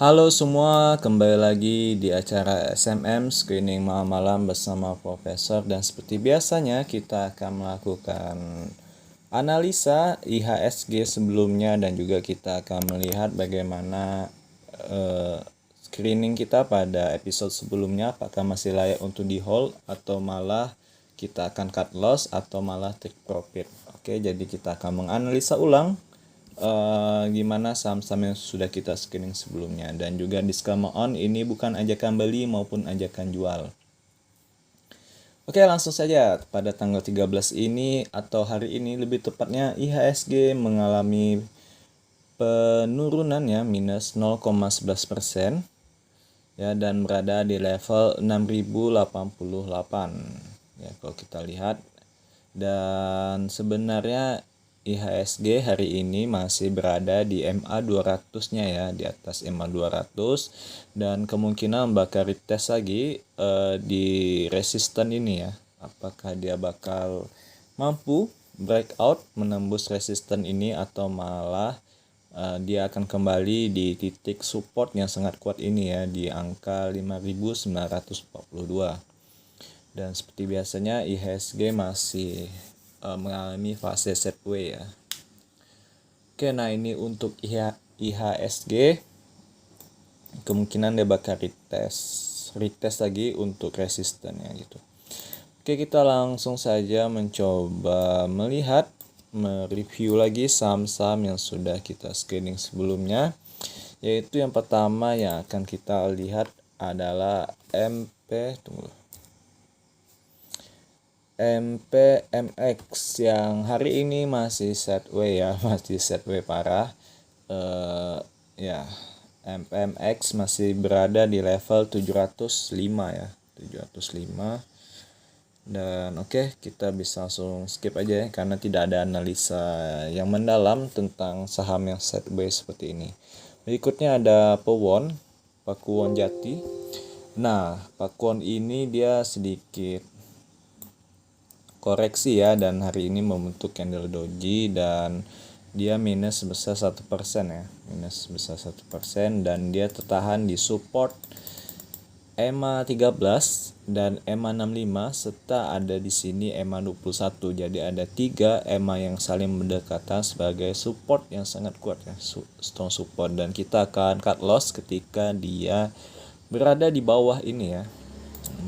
Halo semua, kembali lagi di acara SMM Screening Malam-Malam bersama Profesor. Dan seperti biasanya kita akan melakukan analisa IHSG sebelumnya dan juga kita akan melihat bagaimana screening kita pada episode sebelumnya, apakah masih layak untuk di hold atau malah kita akan cut loss atau malah take profit. Oke, jadi kita akan menganalisa ulang gimana saham-saham yang sudah kita screening sebelumnya. Dan juga disclaimer on, ini bukan ajakan beli maupun ajakan jual. Oke, langsung saja. Pada tanggal 13 ini atau hari ini lebih tepatnya, IHSG mengalami penurunan ya, minus 0,11% ya, dan berada di level 6088 ya kalau kita lihat. Dan sebenarnya IHSG hari ini masih berada di MA 200-nya ya, di atas MA 200, dan kemungkinan bakal retest lagi di resisten ini ya. Apakah dia bakal mampu breakout menembus resisten ini atau malah dia akan kembali di titik support yang sangat kuat ini ya, di angka 5.942. Dan seperti biasanya IHSG masih mengalami fase sideways ya. Oke, nah ini untuk IHSG kemungkinan dia bakal retest lagi untuk resistennya gitu. Oke, kita langsung saja mencoba mereview lagi saham-saham yang sudah kita screening sebelumnya. Yaitu yang pertama yang akan kita lihat adalah MPMX yang hari ini masih sideways ya, masih sideways parah. Ya, MPMX masih berada di level 705 ya, 705. Dan oke, kita bisa langsung skip aja ya, karena tidak ada analisa yang mendalam tentang saham yang sideways seperti ini. Berikutnya ada Pakuwon Jati. Nah, Pakuwon ini dia sedikit koreksi ya, dan hari ini membentuk candle doji dan dia minus sebesar 1% ya, minus sebesar 1%, dan dia tertahan di support EMA 13 dan EMA 65 serta ada di sini EMA 21. Jadi ada 3 EMA yang saling berdekatan sebagai support yang sangat kuat ya, strong support, dan kita akan cut loss ketika dia berada di bawah ini ya.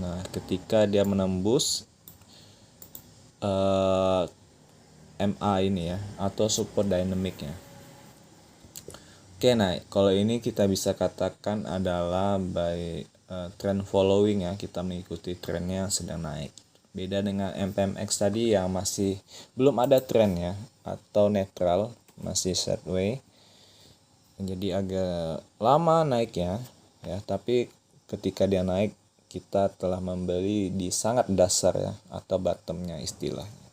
Nah, ketika dia menembus MA ini ya, atau support dynamicnya. Oke, nah kalau ini kita bisa katakan adalah by trend following ya, kita mengikuti trennya yang sedang naik. Beda dengan MPMX tadi yang masih belum ada tren ya, atau netral, masih sideways. Jadi agak lama naiknya ya, tapi ketika dia naik kita telah membeli di sangat dasar ya, atau bottomnya istilahnya.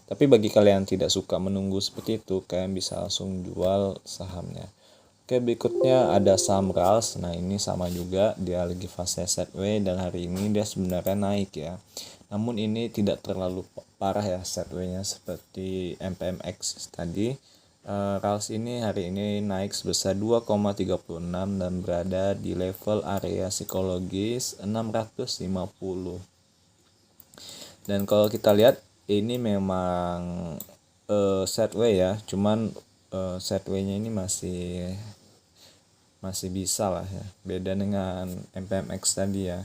Tapi bagi kalian yang tidak suka menunggu seperti itu, kalian bisa langsung jual sahamnya. Oke, berikutnya ada saham RALS. Nah ini sama juga, dia lagi fase sideways dan hari ini dia sebenarnya naik ya. Namun ini tidak terlalu parah ya sideways-nya seperti MPMX tadi. RALS ini hari ini naik sebesar 2,36 dan berada di level area psikologis 650. Dan kalau kita lihat ini memang sideways ya, cuman sideways-nya ini masih bisa lah ya, beda dengan MPMX tadi ya.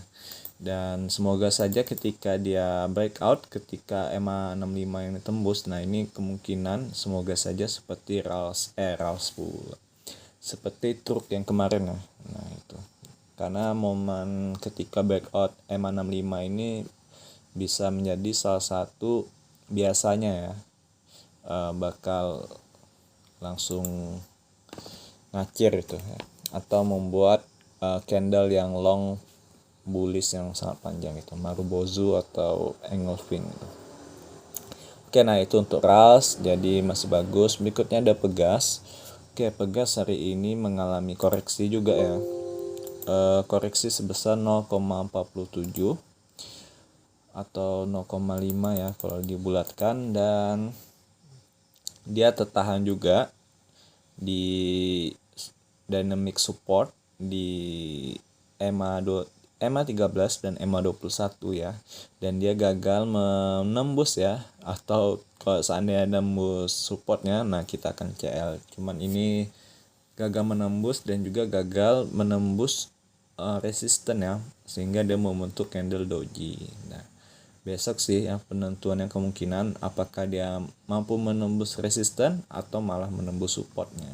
Dan semoga saja ketika dia breakout, ketika EMA 65 yang ditembus, nah ini kemungkinan semoga saja seperti RALS pula, seperti truk yang kemarin ya. Nah itu, karena momen ketika breakout EMA 65 ini bisa menjadi salah satu biasanya ya bakal langsung ngacir itu ya, atau membuat candle yang long bullish yang sangat panjang itu, Marubozu atau Engulfing gitu. Oke, nah itu untuk RALS, jadi masih bagus. Berikutnya ada Pegas. Oke, Pegas hari ini mengalami koreksi juga ya, koreksi sebesar 0,47 atau 0,5 ya kalau dibulatkan, dan dia tertahan juga di dynamic support di EMA 13 dan EMA 21 ya, dan dia gagal menembus ya, atau kalau seandainya nembus supportnya, nah kita akan CL. Cuman ini gagal menembus dan juga gagal menembus resisten ya, sehingga dia membentuk candle doji. Nah, besok sih ya penentuannya, kemungkinan apakah dia mampu menembus resisten atau malah menembus supportnya.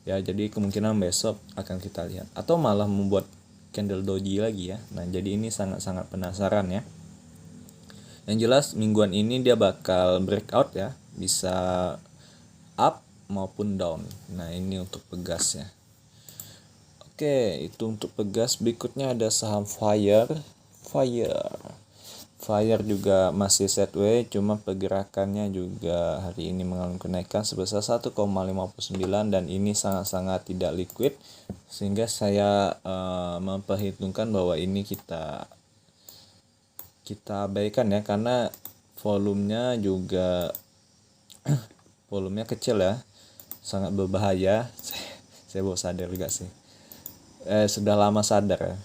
Ya, jadi kemungkinan besok akan kita lihat, atau malah membuat candle doji lagi ya. Nah, jadi ini sangat-sangat penasaran ya. Yang jelas mingguan ini dia bakal breakout ya, bisa up maupun down. Nah, ini untuk Pegas ya. Oke, itu untuk Pegas. Berikutnya ada saham Fire juga masih sideways, cuma pergerakannya juga hari ini mengalami kenaikan sebesar 1,59 dan ini sangat-sangat tidak liquid, sehingga saya memperhitungkan bahwa ini kita abaikan ya, karena volumenya juga volumenya kecil ya, sangat berbahaya. Saya baru sadar juga sih, sudah lama sadar ya,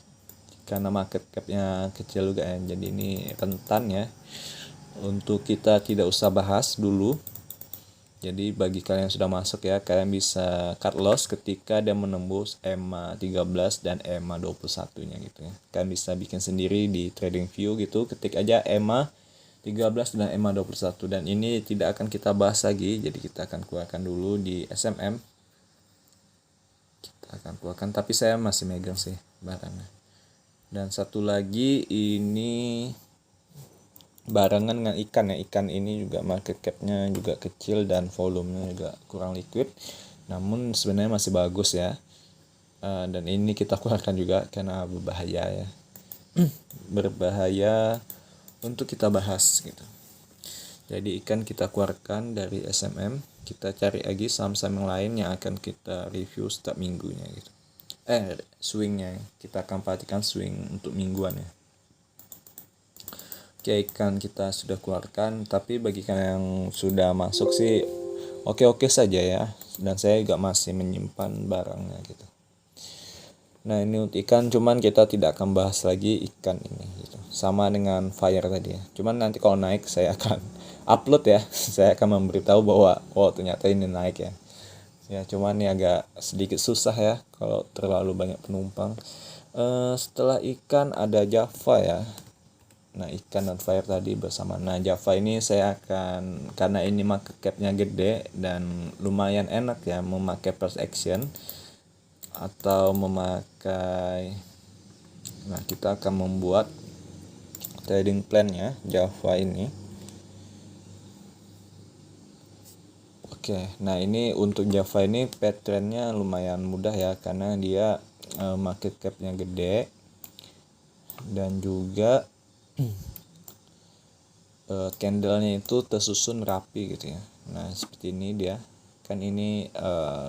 karena market cap-nya kecil juga ya, jadi ini rentan ya untuk kita tidak usah bahas dulu. Jadi bagi kalian yang sudah masuk ya, kalian bisa cut loss ketika dia menembus EMA 13 dan EMA 21 nya gitu ya. Kalian bisa bikin sendiri di TradingView gitu, ketik aja EMA 13 dan EMA 21, dan ini tidak akan kita bahas lagi, jadi kita akan keluarkan dulu di SMM. Kita akan keluarkan, tapi saya masih megang sih barangnya. Dan satu lagi ini barengan dengan ikan ya. Ikan ini juga market cap-nya juga kecil dan volumenya juga kurang liquid, namun sebenarnya masih bagus ya. Dan ini kita keluarkan juga karena berbahaya ya. Berbahaya untuk kita bahas gitu. Jadi ikan kita keluarkan dari SMM, kita cari lagi saham-saham yang lain yang akan kita review setiap minggunya gitu. Swingnya kita akan perhatikan swing untuk mingguan ya. Oke, ikan kita sudah keluarkan, tapi bagi kalian yang sudah masuk sih oke-oke saja ya, dan saya juga masih menyimpan barangnya gitu. Nah, ini untuk ikan, cuman kita tidak akan bahas lagi ikan ini gitu. Sama dengan Fire tadi ya, cuman nanti kalau naik saya akan upload ya. Saya akan memberitahu bahwa ternyata ini naik ya. Ya, cuman ini agak sedikit susah ya kalau terlalu banyak penumpang. Setelah ikan ada Java ya. Nah, ikan dan Fire tadi bersama. Nah, Java ini saya akan, karena ini market cap-nya gede dan lumayan enak ya memakai price action atau memakai, nah kita akan membuat trading plan-nya Java ini. Oke, nah ini untuk Java ini pattern-nya lumayan mudah ya, karena dia market cap-nya gede dan juga candle-nya itu tersusun rapi gitu ya. Nah, seperti ini dia. Kan ini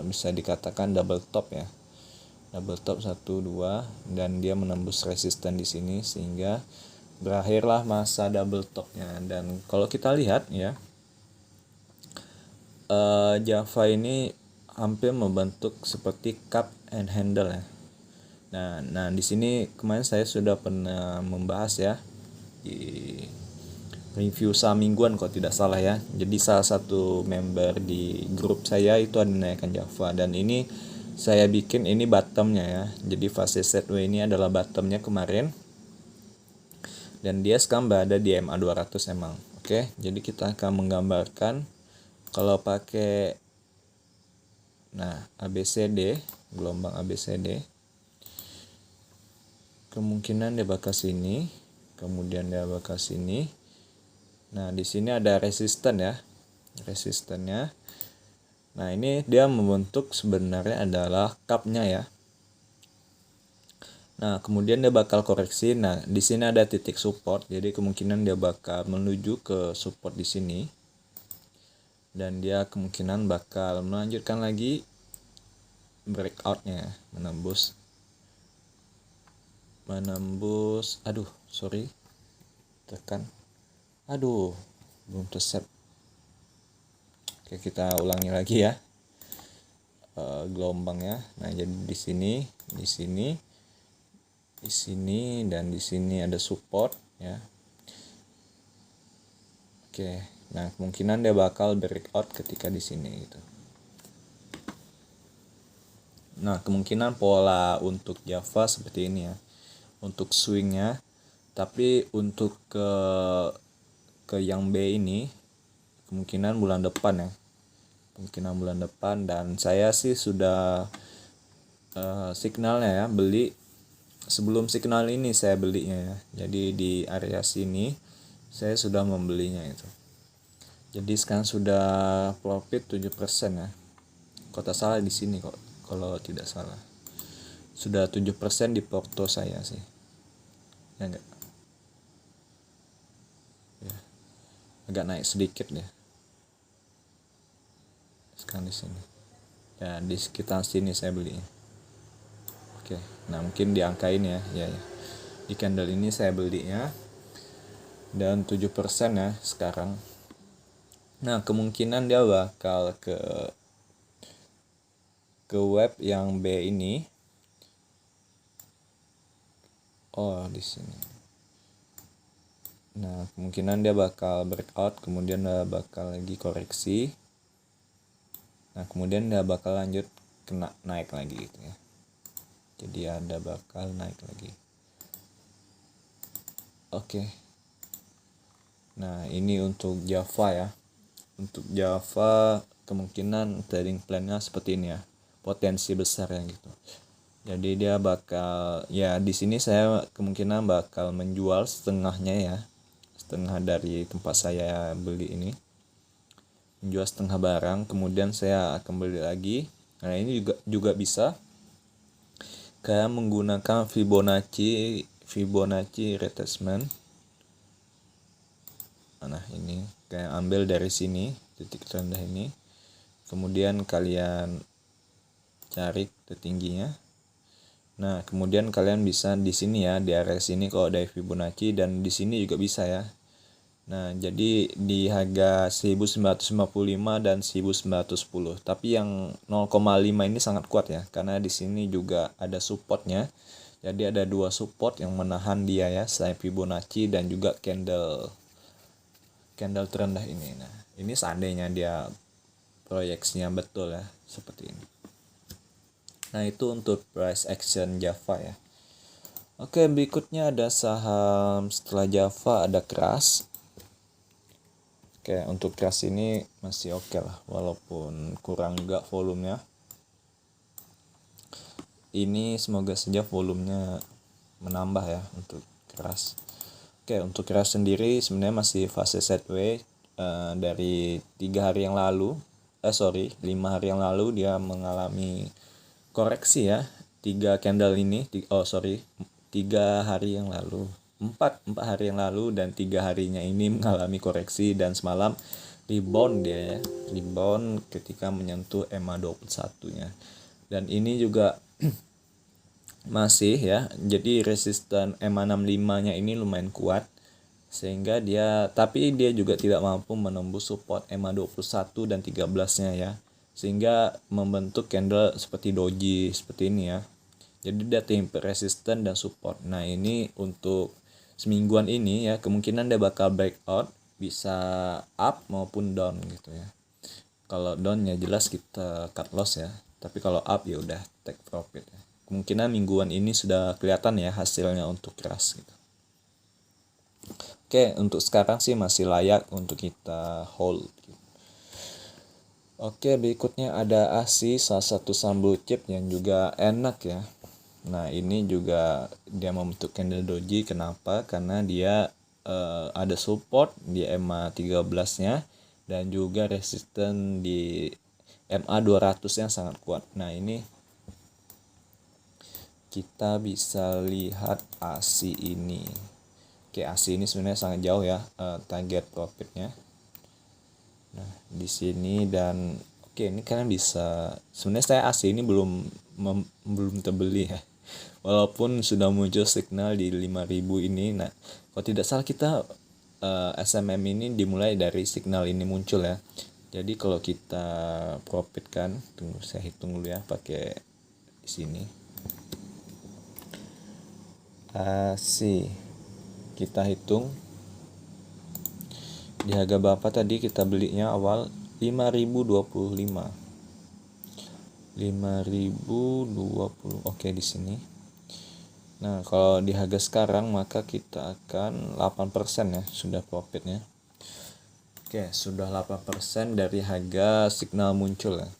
bisa dikatakan double top ya. Double top 1 2 dan dia menembus resisten di sini sehingga berakhirlah masa double top-nya. Dan kalau kita lihat ya, Java ini hampir membentuk seperti cup and handle ya. Nah di sini kemarin saya sudah pernah membahas ya di review saham mingguan kalau tidak salah ya. Jadi salah satu member di grup saya itu ada naikkan Java, dan ini saya bikin ini bottomnya ya. Jadi fase sideways ini adalah bottomnya kemarin, dan dia sekarang berada di MA 200 emang. Oke, jadi kita akan menggambarkan kalau pakai ABCD, gelombang ABCD, kemungkinan dia bakal sini, kemudian dia bakal sini. Nah, di sini ada resisten ya. Resistennya. Nah, ini dia membentuk sebenarnya adalah cup-nya ya. Nah, kemudian dia bakal koreksi. Nah, di sini ada titik support. Jadi kemungkinan dia bakal menuju ke support di sini. Dan dia kemungkinan bakal melanjutkan lagi breakout-nya, menembus. Belum terset. Oke, kita ulangi lagi ya. gelombangnya. Nah, jadi di sini, dan di sini ada support ya. Oke. Nah, kemungkinan dia bakal breakout ketika di sini gitu. Nah, kemungkinan pola untuk Java seperti ini ya. Untuk swingnya, tapi untuk ke yang B ini kemungkinan bulan depan ya. Dan saya sih sudah signalnya ya, beli sebelum signal ini saya belinya ya. Jadi di area sini saya sudah membelinya itu. Jadi sekarang sudah profit 7% ya. Kalau tak salah di sini kok, kalau tidak salah. Sudah 7% di porto saya sih. Ya enggak? Ya. Agak naik sedikit ya. Sekarang di sini. Ya, di sekitar sini saya belinya. Oke. Nah, mungkin di angka ini ya. Ya. Di candle ini saya belinya. Dan 7% ya sekarang. Nah, kemungkinan dia bakal ke web yang B ini. Oh, di sini. Nah, kemungkinan dia bakal breakout, kemudian dia bakal lagi koreksi. Nah, kemudian dia bakal lanjut kena naik lagi gitu ya. Jadi ada bakal naik lagi. Oke. Nah, ini untuk Java ya. Untuk Java kemungkinan trading plan-nya seperti ini ya. Potensi besar ya gitu. Jadi dia bakal ya, di sini saya kemungkinan bakal menjual setengahnya ya. Setengah dari tempat saya beli ini. Menjual setengah barang, kemudian saya akan beli lagi. Nah, ini juga bisa kayak menggunakan Fibonacci retracement. Nah, ini kayak ambil dari sini titik terendah ini, kemudian kalian cari tertingginya. Nah, kemudian kalian bisa di sini ya, di area sini kalau ada Fibonacci, dan di sini juga bisa ya. Nah, jadi di harga 1955 dan 1910. Tapi yang 0,5 ini sangat kuat ya, karena di sini juga ada supportnya. Jadi ada dua support yang menahan dia ya, selain Fibonacci dan juga candle terendah ini. Nah, ini seandainya dia proyeksinya betul ya, seperti ini. Nah, itu untuk price action Java ya. Oke, berikutnya ada saham setelah Java, ada Kras. Oke, untuk Kras ini masih oke lah, walaupun kurang juga volumenya. Ini semoga saja volumenya menambah ya untuk Kras. Oke, untuk Kras sendiri sebenarnya masih fase sideways. Dari 5 hari yang lalu dia mengalami koreksi ya. 3 hari yang lalu, 4 hari yang lalu, dan 3 harinya ini mengalami koreksi, dan semalam rebound dia ya. Rebound ketika menyentuh EMA 21-nya. Dan ini juga masih ya, jadi resisten EMA 65-nya ini lumayan kuat, sehingga tapi dia juga tidak mampu menembus support EMA 21 dan 13-nya ya, sehingga membentuk candle seperti doji seperti ini ya. Jadi dia timpe resisten dan support. Nah, ini untuk semingguan ini ya, kemungkinan dia bakal breakout, bisa up maupun down gitu ya. Kalau down ya jelas kita cut loss ya, tapi kalau up ya udah take profit ya. Kemungkinan mingguan ini sudah kelihatan ya hasilnya untuk Kras gitu. Oke, untuk sekarang sih masih layak untuk kita hold gitu. Oke, berikutnya ada ASI, salah satu saham blue chip yang juga enak ya. Nah, ini juga dia membentuk candle doji. Kenapa? Karena dia ada support di EMA 13-nya dan juga resisten di MA 200 yang sangat kuat. Nah, ini kita bisa lihat ASI ini. Oke, ASI ini sebenarnya sangat jauh ya target profitnya. Nah, di sini, dan oke, ini kalian bisa, sebenarnya saya ASI ini belum terbeli ya. Walaupun sudah muncul signal di 5.000 ini. Nah, kalau tidak salah kita SMM ini dimulai dari signal ini muncul ya. Jadi kalau kita profit kan, tunggu saya hitung dulu ya pakai di sini. ASI kita hitung di harga berapa tadi kita belinya awal 5.025. 5.020. Oke di sini. Nah, kalau di harga sekarang maka kita akan 8% ya sudah profitnya. Oke, sudah 8% dari harga signal muncul ya.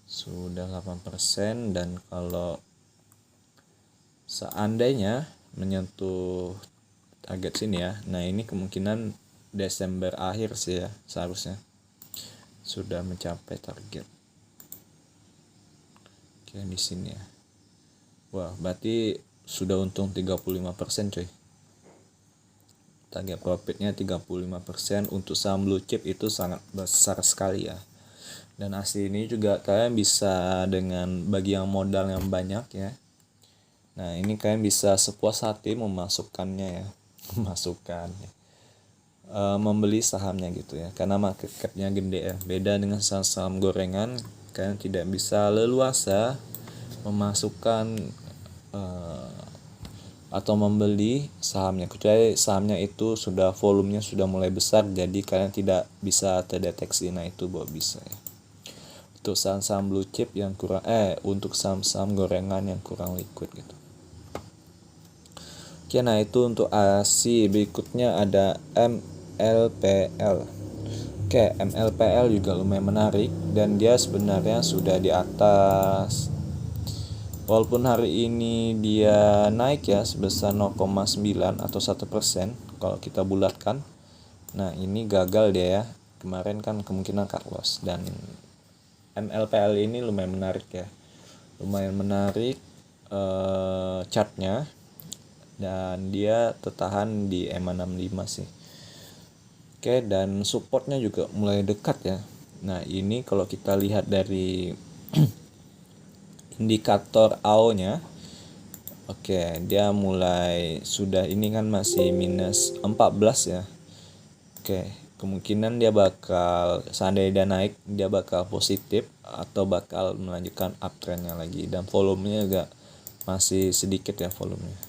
Sudah 8% dan kalau seandainya menyentuh target sini ya. Nah, ini kemungkinan Desember akhir sih ya seharusnya sudah mencapai target. Oke, di sini ya. Wah, berarti sudah untung 35% coy. Target profitnya 35% untuk saham blue chip itu sangat besar sekali ya. Dan asli ini juga kalian bisa dengan bagi yang modal yang banyak ya. Nah, ini kalian bisa sepuas hati memasukkannya ya. Memasukkan membeli sahamnya gitu ya. Karena market cap-nya gede ya. Beda dengan saham-saham gorengan, kalian tidak bisa leluasa memasukkan atau membeli sahamnya, kecuali sahamnya itu sudah volumenya sudah mulai besar, jadi kalian tidak bisa terdeteksi. Nah itu baru bisa ya untuk saham-saham blue chip yang kurang untuk saham-saham gorengan yang kurang liquid gitu. Oke, nah itu untuk ASI. Berikutnya ada MLPL. Oke, MLPL juga lumayan menarik dan dia sebenarnya sudah di atas. Walaupun hari ini dia naik ya sebesar 0,9 atau 1% kalau kita bulatkan. Nah ini gagal dia ya. Kemarin kan kemungkinan cut loss. Dan MLPL ini lumayan menarik ya. Lumayan menarik chartnya. Dan dia tertahan di EMA65 sih. Oke, dan supportnya juga mulai dekat ya. Nah ini kalau kita lihat dari indikator AO-nya, oke, dia mulai sudah ini kan masih minus 14 ya. Oke, kemungkinan dia bakal seandainya dia naik, dia bakal positif atau bakal melanjutkan uptrendnya lagi dan volumenya juga masih sedikit ya volumenya.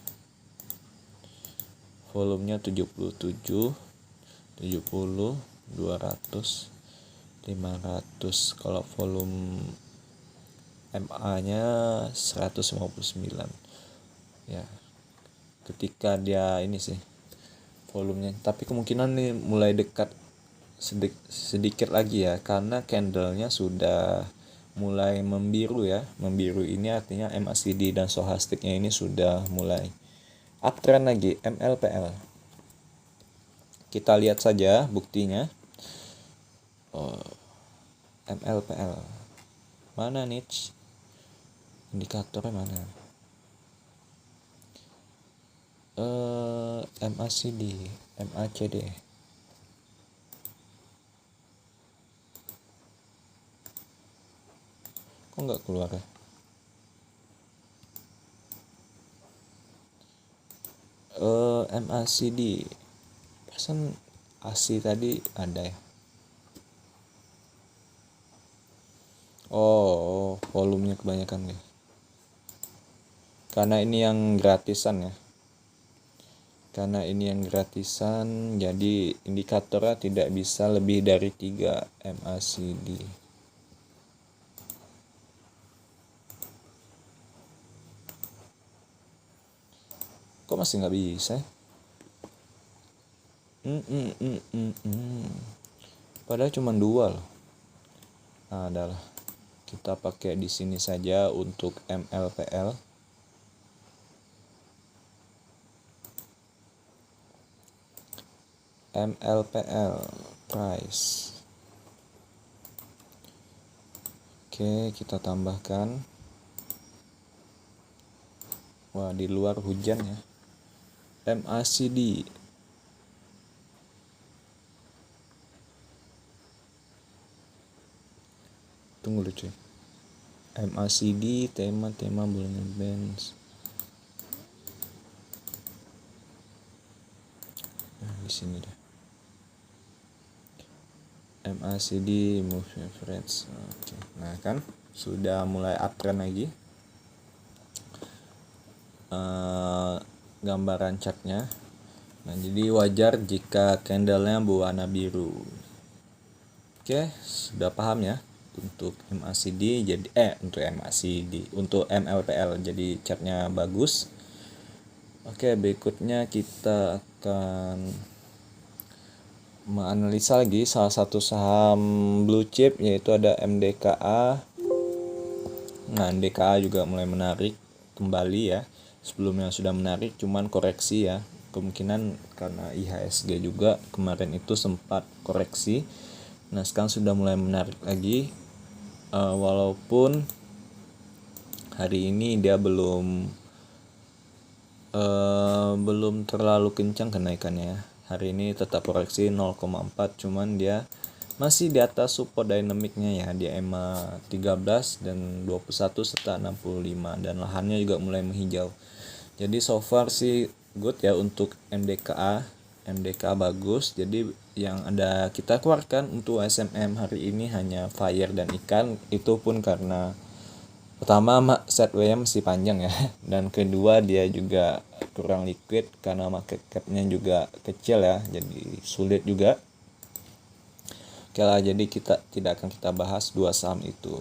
Volumenya 77, 70, 200, 500. Kalau volume MA-nya 159. Ya. Ketika dia ini sih volumenya, tapi kemungkinan nih mulai dekat sedikit lagi ya karena candlenya sudah mulai membiru ya. Membiru ini artinya MACD dan stochastiknya ini sudah mulai uptrend lagi. MLPL kita lihat saja buktinya. MLPL mana nih indikatornya mana? MACD, MACD. Kok nggak keluar ya? MACD. Persen ASI tadi ada ya. Oh, volumenya kebanyakan ya. Karena ini yang gratisan ya. Karena ini yang gratisan, jadi indikatornya tidak bisa lebih dari 3 MACD. Kok masih nggak bisa? Padahal cuma 2 loh. Nah, adalah kita pakai di sini saja untuk MLPL. MLPL price. Oke, kita tambahkan. Wah, di luar hujan ya. MACD. Tunggu dulu cuy. MACD tema bulan bands. Nah, di sini deh. MACD move average. Oke. Nah kan sudah mulai uptrend lagi. Gambaran chartnya. Nah jadi wajar jika candlenya berwarna biru. Oke, sudah paham ya untuk MACD. Jadi untuk MACD, untuk MLPL jadi chartnya bagus. Oke, berikutnya kita akan menganalisa lagi salah satu saham blue chip, yaitu ada MDKA. Nah, MDKA juga mulai menarik kembali ya. Sebelumnya sudah menarik, cuman koreksi ya. Kemungkinan karena IHSG juga kemarin itu sempat koreksi. Nah, sekarang sudah mulai menarik lagi. Walaupun hari ini dia belum terlalu kencang kenaikannya. Hari ini tetap koreksi 0,4, cuman dia masih di atas support dinamiknya ya, di EMA 13 dan 21 serta 65, dan lahannya juga mulai menghijau. Jadi so far sih good ya untuk MDKA bagus. Jadi yang ada kita keluarkan untuk SMM hari ini hanya fire dan ikan, itu pun karena pertama set W-nya masih panjang ya, dan kedua dia juga kurang liquid karena market cap-nya juga kecil ya, jadi sulit juga. Oke lah, jadi kita tidak akan kita bahas dua saham itu.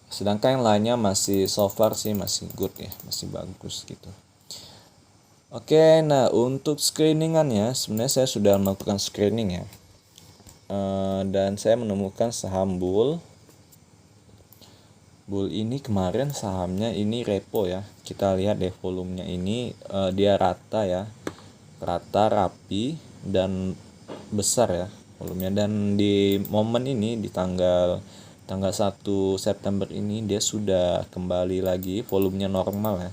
Sedangkan yang lainnya masih so far sih masih good ya, masih bagus gitu. Oke, nah untuk screeningannya sebenarnya saya sudah melakukan screening ya, dan saya menemukan saham Bull ini kemarin sahamnya ini repo ya. Kita lihat deh volumenya ini, dia rata ya, rata, rapi, dan besar ya volumenya. Dan di momen ini di tanggal 1 September ini dia sudah kembali lagi volumenya normal ya.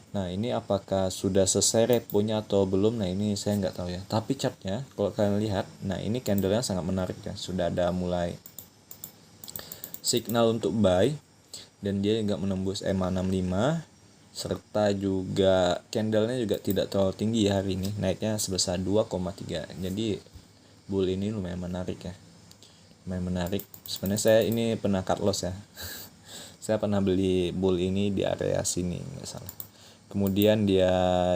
Nah ini apakah sudah selesai reponya atau belum, nah ini saya nggak tahu ya. Tapi chartnya kalau kalian lihat, nah ini candlenya sangat menarik ya, sudah ada mulai signal untuk buy, dan dia nggak menembus EMA 65, serta juga candlenya juga tidak terlalu tinggi ya hari ini, naiknya sebesar 2,3. Jadi bull ini lumayan menarik ya, lumayan menarik. Sebenarnya saya ini pernah cut loss ya. Saya pernah beli bull ini di area sini nggak salah. Kemudian dia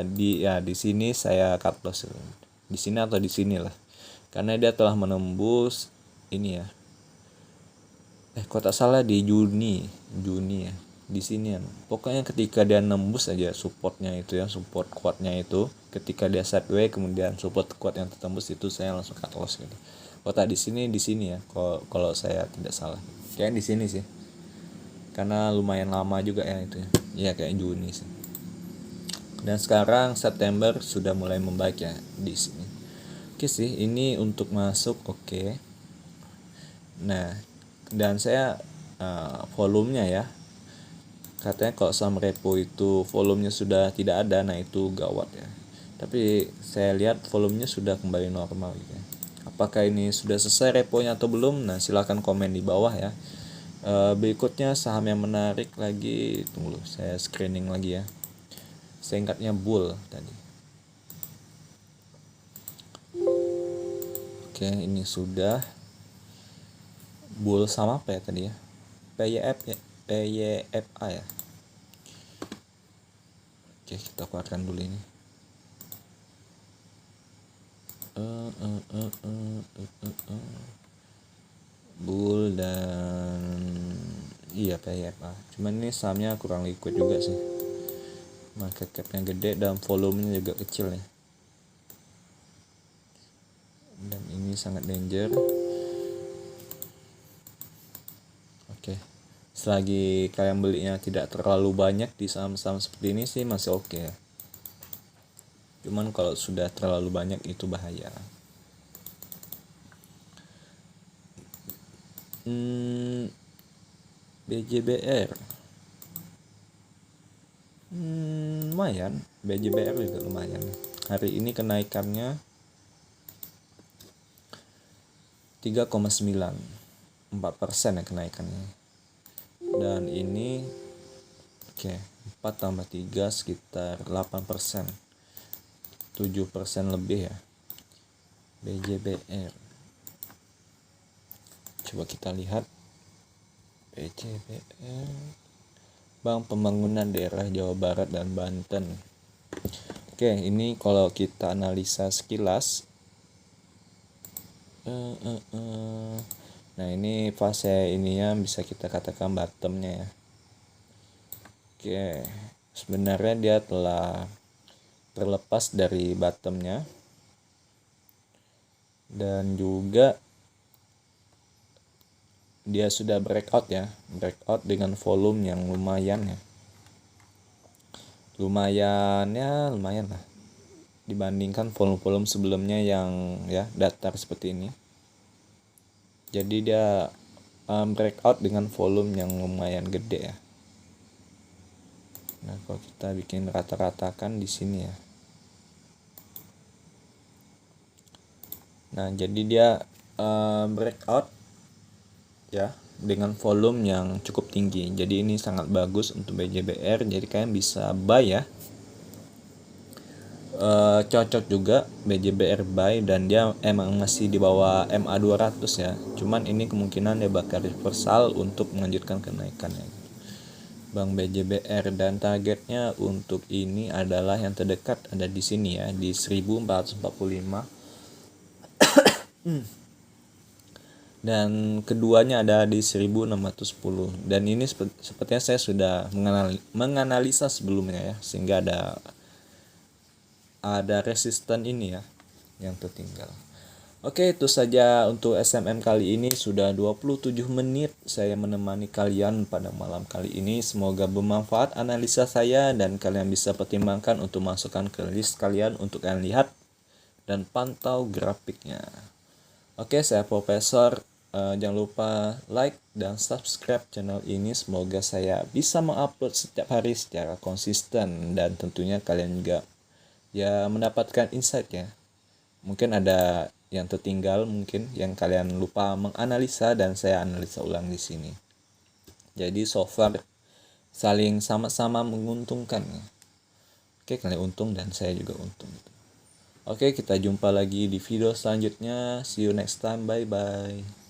di sini saya cut loss, di sini atau di sini lah, karena dia telah menembus ini ya, kok tak salah di Juni ya, di sini ya. Pokoknya ketika dia nembus aja supportnya itu ya, support kuatnya itu, ketika dia sideways kemudian support kuat yang tertembus itu, saya langsung cut loss gitu. Oh tak, di sini ya, kalau saya tidak salah kayak di sini sih, karena lumayan lama juga ya itu ya, kayak Juni sih. Dan sekarang September sudah mulai membaik ya di sini. Oke sih, ini untuk masuk oke. Nah, dan saya volumenya ya, katanya kalau saham repo itu volumenya sudah tidak ada, nah itu gawat ya. Tapi saya lihat volumenya sudah kembali normal gitu ya. Apakah ini sudah selesai reponya atau belum? Nah silahkan komen di bawah ya. Berikutnya saham yang menarik lagi, tunggu dulu, saya screening lagi ya. Saya ingatnya Bull tadi. Oke, ini sudah. Bull sama apa ya tadi ya? PYFA ya. Oke, kita keluarkan dulu ini. Bull dan iya PYFA. Cuman ini sahamnya kurang liquid juga sih. Market capnya gede dan volumenya juga kecil ya. Dan ini sangat danger. Oke. Selagi kalian belinya tidak terlalu banyak di saham-saham seperti ini sih masih oke ya. Cuman kalau sudah terlalu banyak itu bahaya. BJBR lumayan, BJBR juga lumayan. Hari ini kenaikannya 3,9, 4% ya kenaikannya. Dan ini 4 tambah 3 sekitar 8%, 7% lebih ya BJBR. Coba kita lihat BJBR, Bank Pembangunan Daerah Jawa Barat dan Banten. Oke, ini kalau kita analisa sekilas. Nah, ini fase ininya bisa kita katakan bottomnya ya. Oke, sebenarnya dia telah terlepas dari bottomnya, dan juga dia sudah breakout dengan volume yang lumayan lah dibandingkan volume-volume sebelumnya yang ya datar seperti ini. Jadi dia breakout dengan volume yang lumayan gede ya. Nah, kalau kita bikin rata-ratakan di sini ya. Nah, jadi dia breakout ya dengan volume yang cukup tinggi. Jadi ini sangat bagus untuk BJBR. Jadi kalian bisa buy ya. Cocok juga BJBR buy, dan dia emang masih di bawah MA 200 ya. Cuman ini kemungkinan dia bakal reversal untuk melanjutkan kenaikannya. Bank BJBR, dan targetnya untuk ini adalah yang terdekat ada di sini ya, di 1445. Dan keduanya ada di 1610. Dan ini sepertinya saya sudah menganalisa sebelumnya ya, sehingga ada resisten ini ya yang tertinggal. Oke, itu saja untuk SMM kali ini. Sudah 27 menit saya menemani kalian pada malam kali ini. Semoga bermanfaat analisa saya, dan kalian bisa pertimbangkan untuk masukkan ke list kalian untuk kalian lihat dan pantau grafiknya. Oke, saya Profesor. Jangan lupa like dan subscribe channel ini. Semoga saya bisa mengupload setiap hari secara konsisten, dan tentunya kalian juga ya mendapatkan insight ya. Mungkin ada yang tertinggal, mungkin yang kalian lupa menganalisa, dan saya analisa ulang di sini. Jadi so far saling sama-sama menguntungkan. Oke, kalian untung dan saya juga untung. Oke, kita jumpa lagi di video selanjutnya. See you next time. Bye bye.